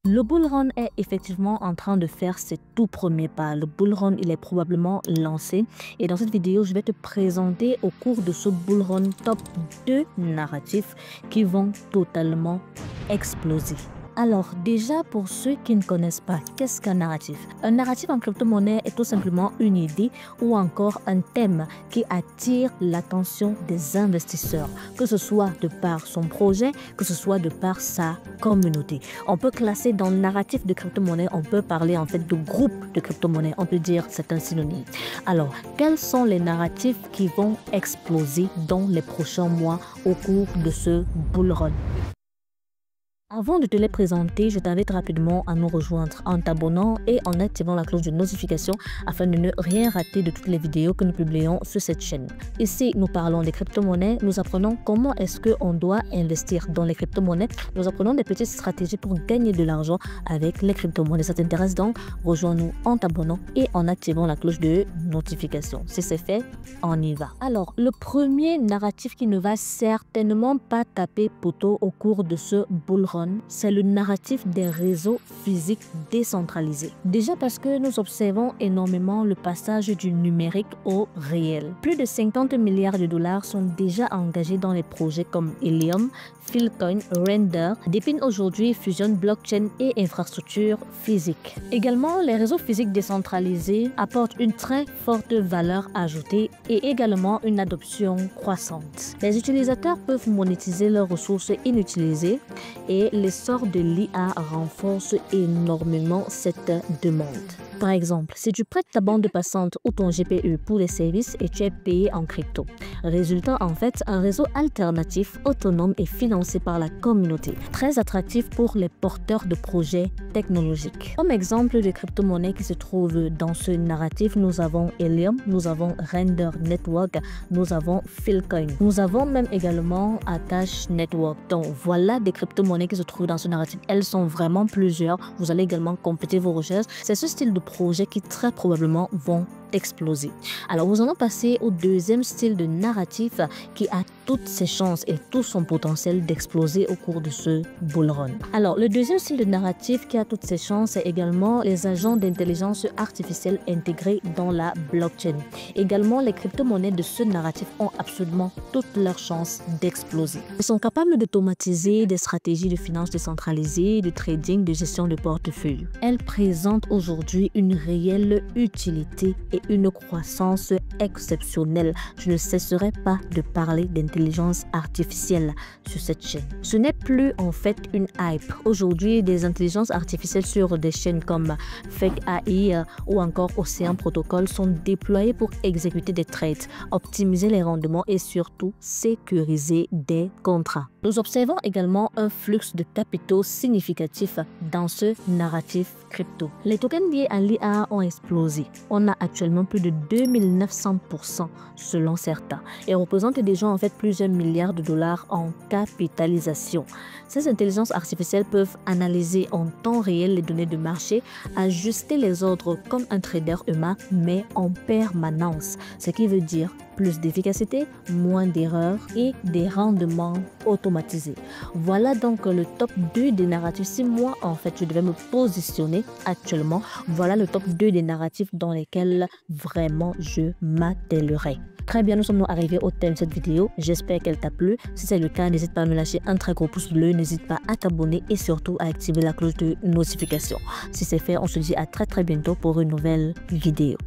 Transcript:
Le bull run est effectivement en train de faire ses tout premiers pas. Le bull run, il est probablement lancé. Et dans cette vidéo, je vais te présenter au cours de ce bull run top 2 narratifs qui vont totalement exploser. Alors déjà, pour ceux qui ne connaissent pas, qu'est-ce qu'un narratif? Un narratif en crypto-monnaie est tout simplement une idée ou encore un thème qui attire l'attention des investisseurs, que ce soit de par son projet, que ce soit de par sa communauté. On peut classer dans le narratif de crypto-monnaie, on peut parler en fait de groupe de crypto-monnaie, on peut dire c'est un synonyme. Alors, quels sont les narratifs qui vont exploser dans les prochains mois au cours de ce bull run? Avant de te les présenter, je t'invite rapidement à nous rejoindre en t'abonnant et en activant la cloche de notification afin de ne rien rater de toutes les vidéos que nous publions sur cette chaîne. Ici, nous parlons des crypto-monnaies, nous apprenons comment est-ce qu'on doit investir dans les crypto-monnaies, nous apprenons des petites stratégies pour gagner de l'argent avec les crypto-monnaies. Ça t'intéresse donc? Rejoins-nous en t'abonnant et en activant la cloche de notification. Si c'est fait, on y va. Alors, le premier narratif qui ne va certainement pas taper poteau au cours de ce bull run, c'est le narratif des réseaux physiques décentralisés. Déjà parce que nous observons énormément le passage du numérique au réel. Plus de 50 milliards de dollars sont déjà engagés dans les projets comme Helium, Filecoin, Render. Dépine aujourd'hui fusionne blockchain et infrastructure physique. Également, les réseaux physiques décentralisés apportent une très forte valeur ajoutée et également une adoption croissante. Les utilisateurs peuvent monétiser leurs ressources inutilisées et l'essor de l'IA renforce énormément cette demande. Par exemple, si tu prêtes ta bande passante ou ton GPU pour des services et tu es payé en crypto. Résultat en fait, un réseau alternatif, autonome et financé par la communauté. Très attractif pour les porteurs de projets technologiques. Comme exemple de crypto-monnaie qui se trouve dans ce narratif, nous avons Helium, nous avons Render Network, nous avons Filecoin. Nous avons même également Akash Network. Donc voilà des crypto-monnaies qui se trouvent dans ce narratif. Elles sont vraiment plusieurs. Vous allez également compléter vos recherches. C'est ce style de projets qui très probablement vont exploser. Alors nous allons passer au deuxième style de narratif qui a toutes ses chances et tout son potentiel d'exploser au cours de ce bull run. Alors le deuxième style de narratif qui a toutes ses chances, c'est également les agents d'intelligence artificielle intégrés dans la blockchain. Également, les crypto-monnaies de ce narratif ont absolument toutes leurs chances d'exploser. Ils sont capables d'automatiser des stratégies de finances décentralisées, de trading, de gestion de portefeuille. Elles présentent aujourd'hui une réelle utilité et une croissance exceptionnelle. Je ne cesserai pas de parler d'intelligence artificielle sur cette chaîne. Ce n'est plus en fait une hype. Aujourd'hui, des intelligences artificielles sur des chaînes comme Fake AI ou encore Ocean Protocol sont déployées pour exécuter des trades, optimiser les rendements et surtout sécuriser des contrats. Nous observons également un flux de capitaux significatif dans ce narratif crypto. Les tokens liés à l'IA ont explosé. On a actuellement plus de 2900% selon certains et représentent déjà en fait plusieurs milliards de dollars en capitalisation. Ces intelligences artificielles peuvent analyser en temps réel les données de marché, ajuster les ordres comme un trader humain mais en permanence, ce qui veut dire plus d'efficacité, moins d'erreurs et des rendements automatisés. Voilà donc le top 2 des narratifs. Si moi en fait je devais me positionner actuellement, voilà le top 2 des narratifs dans lesquels vraiment je m'attellerai. Très bien, nous sommes arrivés au thème de cette vidéo. J'espère qu'elle t'a plu. Si c'est le cas, n'hésite pas à me lâcher un très gros pouce bleu. N'hésite pas à t'abonner et surtout à activer la cloche de notification. Si c'est fait, on se dit à très bientôt pour une nouvelle vidéo.